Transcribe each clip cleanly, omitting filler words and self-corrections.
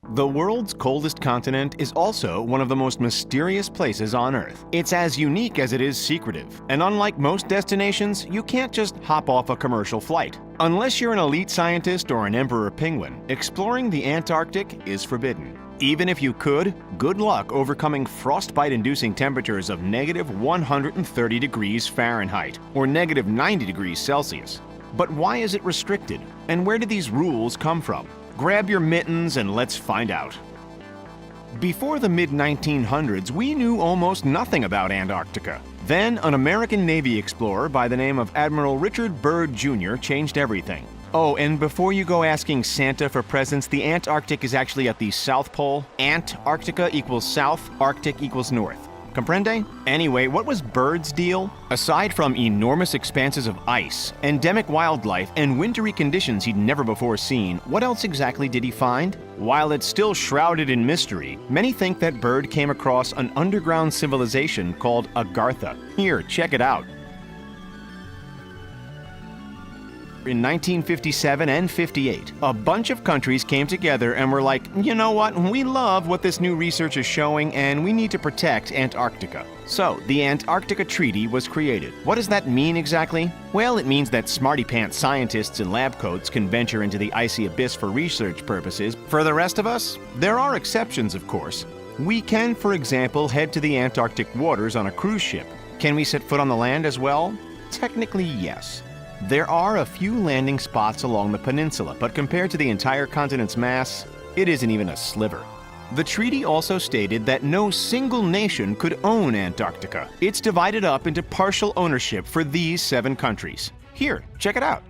The world's coldest continent is also one of the most mysterious places on Earth. It's as unique as it is secretive, and unlike most destinations, you can't just hop off a commercial flight. Unless you're an elite scientist or an emperor penguin, exploring the Antarctic is forbidden. Even if you could, good luck overcoming frostbite-inducing temperatures of -130 degrees Fahrenheit or -90 degrees Celsius. But why is it restricted? And where did these rules come from? Grab your mittens and let's find out. Before the mid-1900s, we knew almost nothing about Antarctica. Then, an American Navy explorer by the name of Admiral Richard Byrd Jr. changed everything. Oh, and before you go asking Santa for presents, the Antarctic is actually at the South Pole. Antarctica equals south, Arctic equals north. Comprende? Anyway, what was Byrd's deal? Aside from enormous expanses of ice, endemic wildlife, and wintry conditions he'd never before seen, what else exactly did he find? While it's still shrouded in mystery, many think that Byrd came across an underground civilization called Agartha. Here, check it out. In 1957 and 58, a bunch of countries came together and were like, you know what, we love what this new research is showing and we need to protect Antarctica. So, the Antarctica Treaty was created. What does that mean exactly? Well, it means that smarty-pants scientists in lab coats can venture into the icy abyss for research purposes. For the rest of us, there are exceptions, of course. We can, for example, head to the Antarctic waters on a cruise ship. Can we set foot on the land as well? Technically, yes. There are a few landing spots along the peninsula, but compared to the entire continent's mass, it isn't even a sliver. The treaty also stated that no single nation could own Antarctica. It's divided up into partial ownership for these 7 countries. Here, check it out.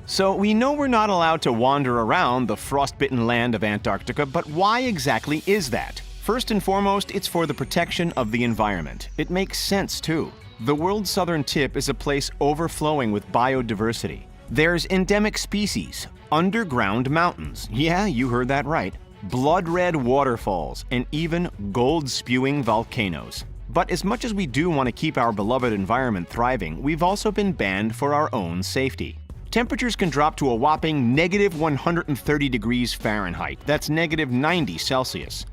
So we know we're not allowed to wander around the frostbitten land of Antarctica, but why exactly is that? First and foremost, it's for the protection of the environment. It makes sense, too. The world's southern tip is a place overflowing with biodiversity. There's endemic species, underground mountains, yeah, you heard that right, blood-red waterfalls, and even gold-spewing volcanoes. But as much as we do want to keep our beloved environment thriving, we've also been banned for our own safety. Temperatures can drop to a whopping -130 degrees Fahrenheit, that's -90 Celsius.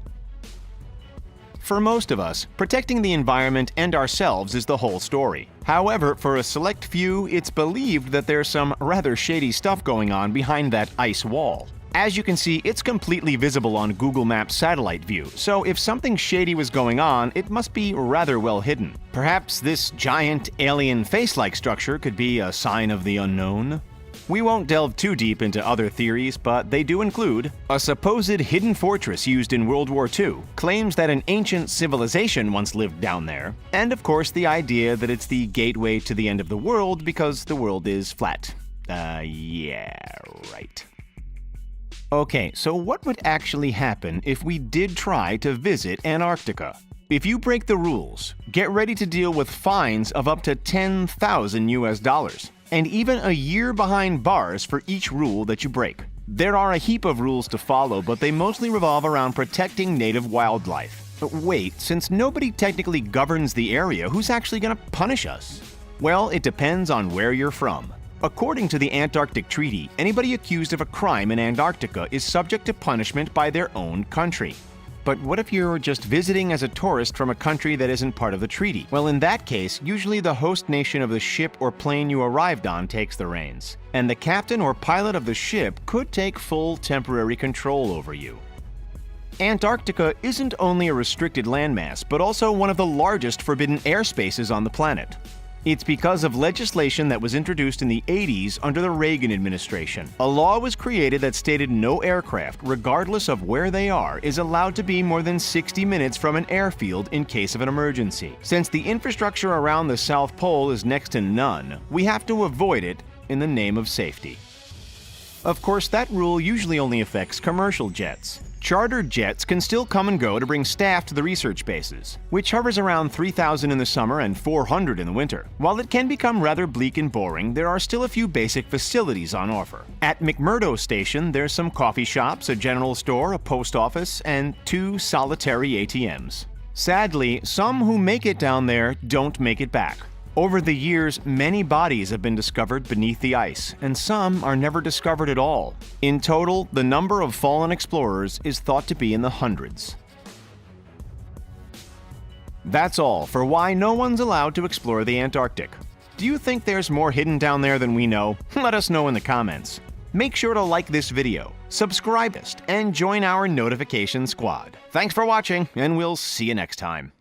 For most of us, protecting the environment and ourselves is the whole story. However, for a select few, it's believed that there's some rather shady stuff going on behind that ice wall. As you can see, it's completely visible on Google Maps satellite view, so if something shady was going on, it must be rather well hidden. Perhaps this giant alien face-like structure could be a sign of the unknown? We won't delve too deep into other theories, but they do include a supposed hidden fortress used in World War II, claims that an ancient civilization once lived down there, and of course the idea that it's the gateway to the end of the world because the world is flat. Yeah, right. Okay, so what would actually happen if we did try to visit Antarctica? If you break the rules, get ready to deal with fines of up to $10,000 US. And even a year behind bars for each rule that you break. There are a heap of rules to follow, but they mostly revolve around protecting native wildlife. But wait, since nobody technically governs the area, who's actually going to punish us? Well, it depends on where you're from. According to the Antarctic Treaty, anybody accused of a crime in Antarctica is subject to punishment by their own country. But what if you're just visiting as a tourist from a country that isn't part of the treaty? Well, in that case, usually the host nation of the ship or plane you arrived on takes the reins, and the captain or pilot of the ship could take full temporary control over you. Antarctica isn't only a restricted landmass, but also one of the largest forbidden airspaces on the planet. It's because of legislation that was introduced in the 80s under the Reagan administration. A law was created that stated no aircraft, regardless of where they are, is allowed to be more than 60 minutes from an airfield in case of an emergency. Since the infrastructure around the South Pole is next to none, we have to avoid it in the name of safety. Of course, that rule usually only affects commercial jets. Chartered jets can still come and go to bring staff to the research bases, which hovers around 3,000 in the summer and 400 in the winter. While it can become rather bleak and boring, there are still a few basic facilities on offer. At McMurdo Station, there's some coffee shops, a general store, a post office, and 2 solitary ATMs. Sadly, some who make it down there don't make it back. Over the years, many bodies have been discovered beneath the ice, and some are never discovered at all. In total, the number of fallen explorers is thought to be in the hundreds. That's all for why no one's allowed to explore the Antarctic. Do you think there's more hidden down there than we know? Let us know in the comments. Make sure to like this video, subscribe and join our notification squad. Thanks for watching, and we'll see you next time.